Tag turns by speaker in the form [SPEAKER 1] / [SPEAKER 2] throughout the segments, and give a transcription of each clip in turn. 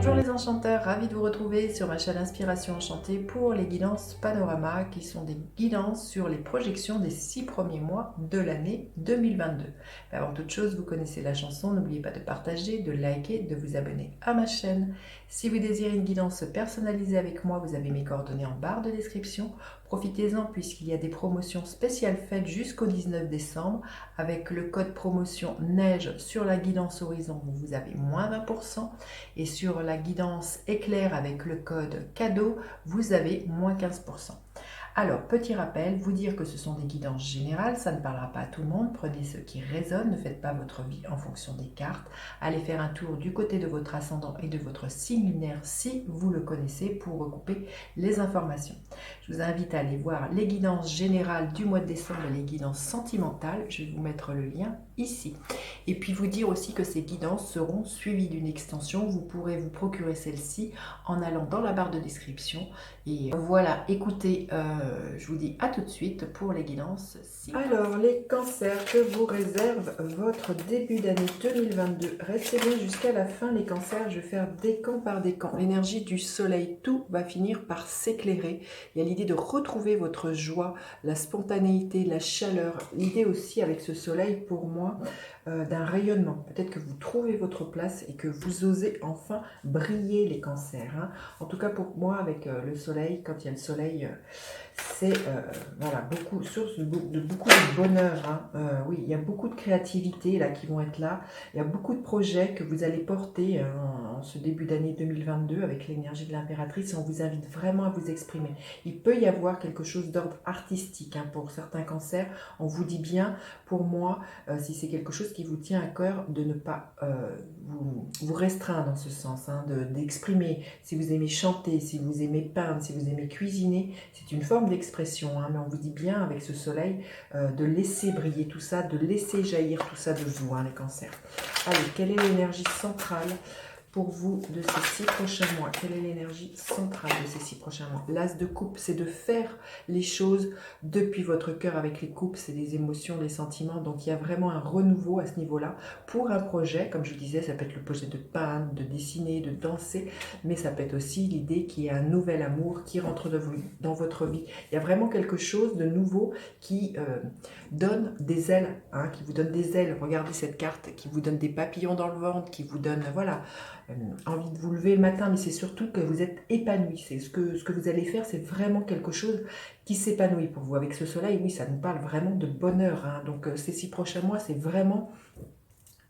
[SPEAKER 1] Bonjour les enchanteurs, ravi de vous retrouver sur ma chaîne Inspiration Enchantée pour les guidances Panorama qui sont des guidances sur les projections des 6 premiers mois de l'année 2022. Mais avant toute chose, vous connaissez la chanson, n'oubliez pas de partager, de liker, de vous abonner à ma chaîne. Si vous désirez une guidance personnalisée avec moi, vous avez mes coordonnées en barre de description. Profitez-en puisqu'il y a des promotions spéciales faites jusqu'au 19 décembre. Avec le code promotion neige sur la guidance horizon, vous avez moins 20%. Et sur la guidance éclair avec le code cadeau, vous avez moins 15%. Alors, petit rappel, vous dire que ce sont des guidances générales, ça ne parlera pas à tout le monde, prenez ce qui résonne, ne faites pas votre vie en fonction des cartes, allez faire un tour du côté de votre ascendant et de votre signe lunaire si vous le connaissez pour recouper les informations. Je vous invite à aller voir les guidances générales du mois de décembre et les guidances sentimentales, je vais vous mettre le lien ici. Et puis vous dire aussi que ces guidances seront suivies d'une extension, vous pourrez vous procurer celle-ci en allant dans la barre de description. Et voilà, écoutez, je vous dis à tout de suite pour les guidances. Alors, les cancers, que vous réserve votre début d'année 2022. Restez bien jusqu'à la fin, les cancers. Je vais faire décan par décan. L'énergie du soleil, tout va finir par s'éclairer. Il y a l'idée de retrouver votre joie, la spontanéité, la chaleur. L'idée aussi avec ce soleil, pour moi, d'un rayonnement. Peut-être que vous trouvez votre place et que vous osez enfin briller, les cancers. Hein. En tout cas, pour moi, avec le soleil, quand il y a le soleil, c'est voilà, source de beaucoup de bonheur. Hein. Oui, il y a beaucoup de créativité là qui vont être là. Il y a beaucoup de projets que vous allez porter en ce début d'année 2022 avec l'énergie de l'impératrice. On vous invite vraiment à vous exprimer. Il peut y avoir quelque chose d'ordre artistique hein, pour certains cancers. On vous dit bien, pour moi, si c'est quelque chose qui vous tient à cœur, de ne pas vous restreindre dans ce sens, hein, d'exprimer. Si vous aimez chanter, si vous aimez peindre, si vous aimez cuisiner, c'est une forme d'expression, hein, mais on vous dit bien avec ce soleil de laisser briller tout ça, de laisser jaillir tout ça de vous, hein, les cancers. Allez, quelle est l'énergie centrale pour vous de ces 6 prochains mois? Quelle est l'énergie centrale de ces 6 prochains mois? L'as de coupe, c'est de faire les choses depuis votre cœur avec les coupes, c'est des émotions, des sentiments. Donc il y a vraiment un renouveau à ce niveau-là pour un projet. Comme je disais, ça peut être le projet de peindre, de dessiner, de danser, mais ça peut être aussi l'idée qu'il y a un nouvel amour qui rentre dans votre vie. Il y a vraiment quelque chose de nouveau qui donne des ailes, hein, qui vous donne des ailes. Regardez cette carte, qui vous donne des papillons dans le ventre, qui vous donne, voilà, envie de vous lever le matin, mais c'est surtout que vous êtes épanoui. C'est ce que vous allez faire, c'est vraiment quelque chose qui s'épanouit pour vous. Avec ce soleil, oui, ça nous parle vraiment de bonheur. Hein. Donc ces 6 prochains mois, c'est vraiment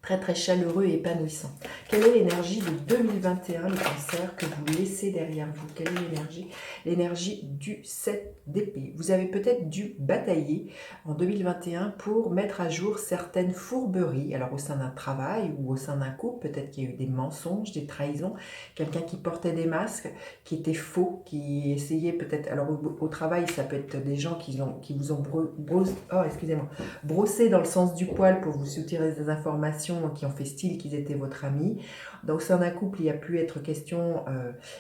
[SPEAKER 1] très très chaleureux et épanouissant. Quelle est l'énergie de 2021, le cancer, que vous laissez derrière vous? Quelle est l'énergie? L'énergie du 7 d'épée. Vous avez peut-être dû batailler en 2021 pour mettre à jour certaines fourberies, alors au sein d'un travail ou au sein d'un couple, peut-être qu'il y a eu des mensonges, des trahisons, quelqu'un qui portait des masques, qui était faux, qui essayait peut-être, alors au travail, ça peut être des gens qui vous ont brossé dans le sens du poil pour vous soutirer des informations qui ont fait style qu'ils étaient votre ami. Au sein d'un couple, il y a pu être question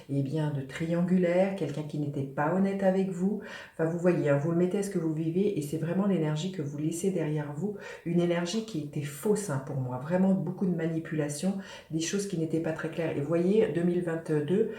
[SPEAKER 1] eh bien, de triangulaire, quelqu'un qui n'était pas honnête avec vous. Enfin, vous voyez, hein, vous le mettez à ce que vous vivez et c'est vraiment l'énergie que vous laissez derrière vous. Une énergie qui était fausse hein, pour moi. Vraiment beaucoup de manipulation, des choses qui n'étaient pas très claires. Et vous voyez, 2022,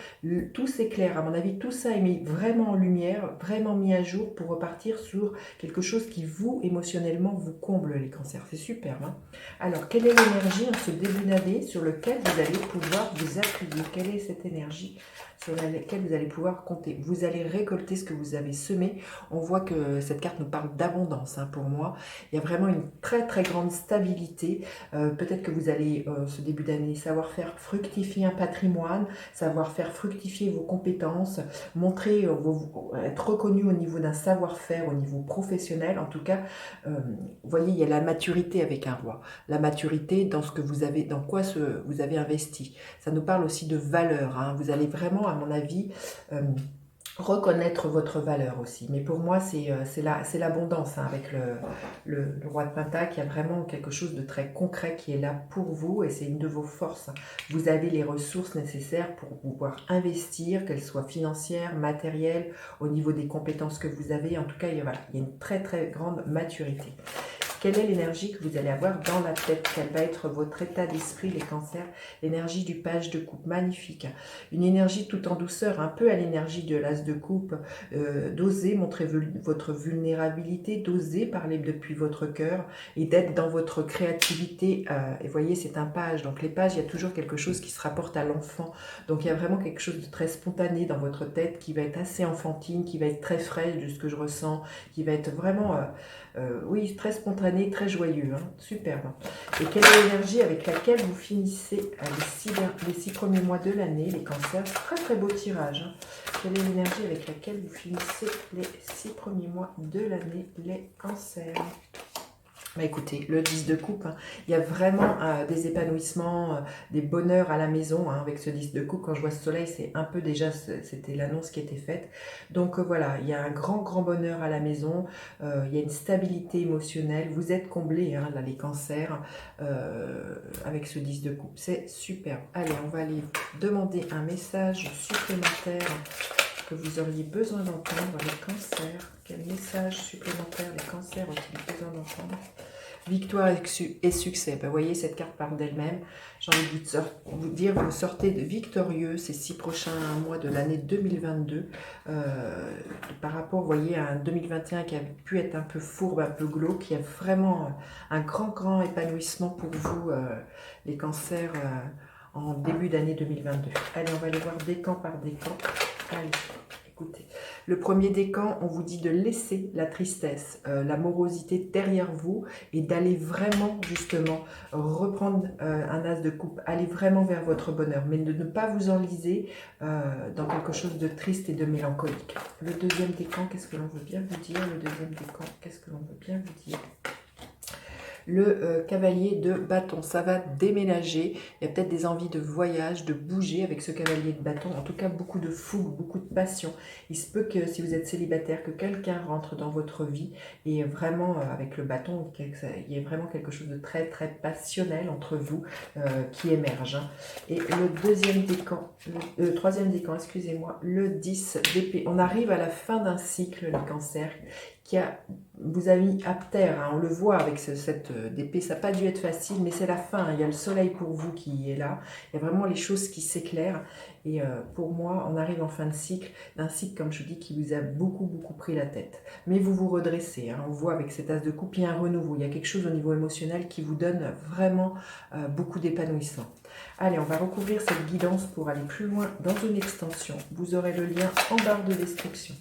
[SPEAKER 1] tout s'éclaire. À mon avis, tout ça est mis vraiment en lumière, vraiment mis à jour pour repartir sur quelque chose qui vous, émotionnellement, vous comble les cancers. C'est super. Hein. Alors, quelle est l'énergie en ce début d'année sur lequel vous allez pouvoir vous appuyer? Quelle est cette énergie sur laquelle vous allez pouvoir compter? Vous allez récolter ce que vous avez semé. On voit que cette carte nous parle d'abondance hein, pour moi. Il y a vraiment une très très grande stabilité. Peut-être que vous allez, ce début d'année, savoir faire fructifier un patrimoine, savoir faire fructifier vos compétences, montrer, être reconnu au niveau d'un savoir-faire, au niveau professionnel. En tout cas, vous voyez, il y a la maturité avec un roi. La maturité dans ce que vous avez, dans quoi vous avez investi. Ça nous parle aussi de valeur. Hein. Vous allez vraiment, à mon avis, reconnaître votre valeur aussi. Mais pour moi, c'est l'abondance hein, avec le roi de Pentacle. Il y a vraiment quelque chose de très concret qui est là pour vous et c'est une de vos forces. Vous avez les ressources nécessaires pour pouvoir investir, qu'elles soient financières, matérielles, au niveau des compétences que vous avez. En tout cas, voilà, il y a une très très grande maturité. Quelle est l'énergie que vous allez avoir dans la tête? Quel va être votre état d'esprit, les cancers? L'énergie du page de coupe, magnifique. Une énergie tout en douceur, un peu à l'énergie de l'as de coupe. D'oser montrer votre vulnérabilité, d'oser parler depuis votre cœur et d'être dans votre créativité. Et voyez, c'est un page. Donc les pages, il y a toujours quelque chose qui se rapporte à l'enfant. Donc il y a vraiment quelque chose de très spontané dans votre tête qui va être assez enfantine, qui va être très fraîche de ce que je ressens, qui va être vraiment, oui, très spontané, très joyeux. Hein, superbe. Et quelle est l'énergie avec laquelle vous finissez les 6 premiers mois de l'année, les cancers? Très très beau tirage. Hein. Quelle est l'énergie avec laquelle vous finissez les 6 premiers mois de l'année, les cancers? Bah écoutez, le 10 de coupe, hein, il y a vraiment des épanouissements, des bonheurs à la maison hein, avec ce 10 de coupe. Quand je vois ce soleil, c'est un peu déjà, c'était l'annonce qui était faite. Donc voilà, il y a un grand, grand bonheur à la maison. Il y a une stabilité émotionnelle. Vous êtes comblés, hein, là, les cancers, avec ce 10 de coupe. C'est superbe. Allez, on va aller demander un message supplémentaire que vous auriez besoin d'entendre, les cancers. Quel message supplémentaire les cancers ont-ils besoin d'entendre? Victoire et succès. Ben, vous voyez, cette carte parle d'elle-même. J'ai envie de vous dire, vous sortez de victorieux ces 6 prochains mois de l'année 2022. Par rapport, vous voyez, à un 2021 qui a pu être un peu fourbe, un peu glauque. Il y a vraiment un grand, grand épanouissement pour vous, les cancers, en début d'année 2022. Allez, on va aller voir décan par décan. Allez, écoutez. Le premier décan, on vous dit de laisser la tristesse, la morosité derrière vous et d'aller vraiment, justement, reprendre un as de coupe, aller vraiment vers votre bonheur, mais de ne pas vous enliser dans quelque chose de triste et de mélancolique. Le deuxième décan, qu'est-ce que l'on veut bien vous dire? Le deuxième décan, qu'est-ce que l'on veut bien vous dire? Le cavalier de bâton, ça va déménager, il y a peut-être des envies de voyage, de bouger avec ce cavalier de bâton, en tout cas beaucoup de fougue, beaucoup de passion. Il se peut que si vous êtes célibataire, que quelqu'un rentre dans votre vie et vraiment avec le bâton, il y ait vraiment quelque chose de très très passionnel entre vous qui émerge. Hein. Et le deuxième décan, le troisième décan, excusez-moi, le 10 d'épée. On arrive à la fin d'un cycle, les cancers, qui vous a mis à terre, hein, on le voit avec cette d'épée, ça n'a pas dû être facile, mais c'est la fin, hein, il y a le soleil pour vous qui est là, il y a vraiment les choses qui s'éclairent, et pour moi, on arrive en fin de cycle, d'un cycle, comme je vous dis, qui vous a beaucoup, beaucoup pris la tête. Mais vous vous redressez, hein, on voit avec cet as de coupe, il y a un renouveau, il y a quelque chose au niveau émotionnel qui vous donne vraiment beaucoup d'épanouissement. Allez, on va recouvrir cette guidance pour aller plus loin dans une extension. Vous aurez le lien en barre de description.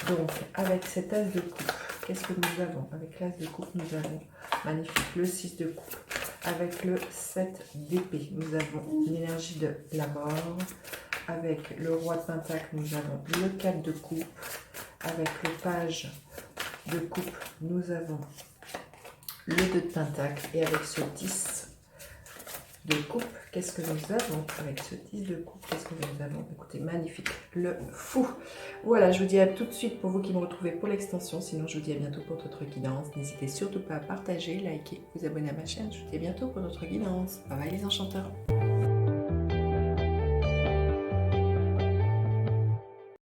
[SPEAKER 1] Donc, avec cet as de coupe, qu'est-ce que nous avons? Avec l'as de coupe, nous avons, magnifique, le 6 de coupe. Avec le 7 d'épée, nous avons l'énergie de la mort. Avec le roi de pentacle, nous avons le 4 de coupe. Avec le page de coupe, nous avons le 2 de pentacle. Et avec ce 10 de coupe, qu'est-ce que nous avons avec ce 10 de coupe? Qu'est-ce que nous avons? Écoutez, magnifique, le fou. Voilà, je vous dis à tout de suite pour vous qui me retrouvez pour l'extension. Sinon, je vous dis à bientôt pour d'autres guidances. N'hésitez surtout pas à partager, liker, vous abonner à ma chaîne. Je vous dis à bientôt pour d'autres guidances. Bye bye les enchanteurs.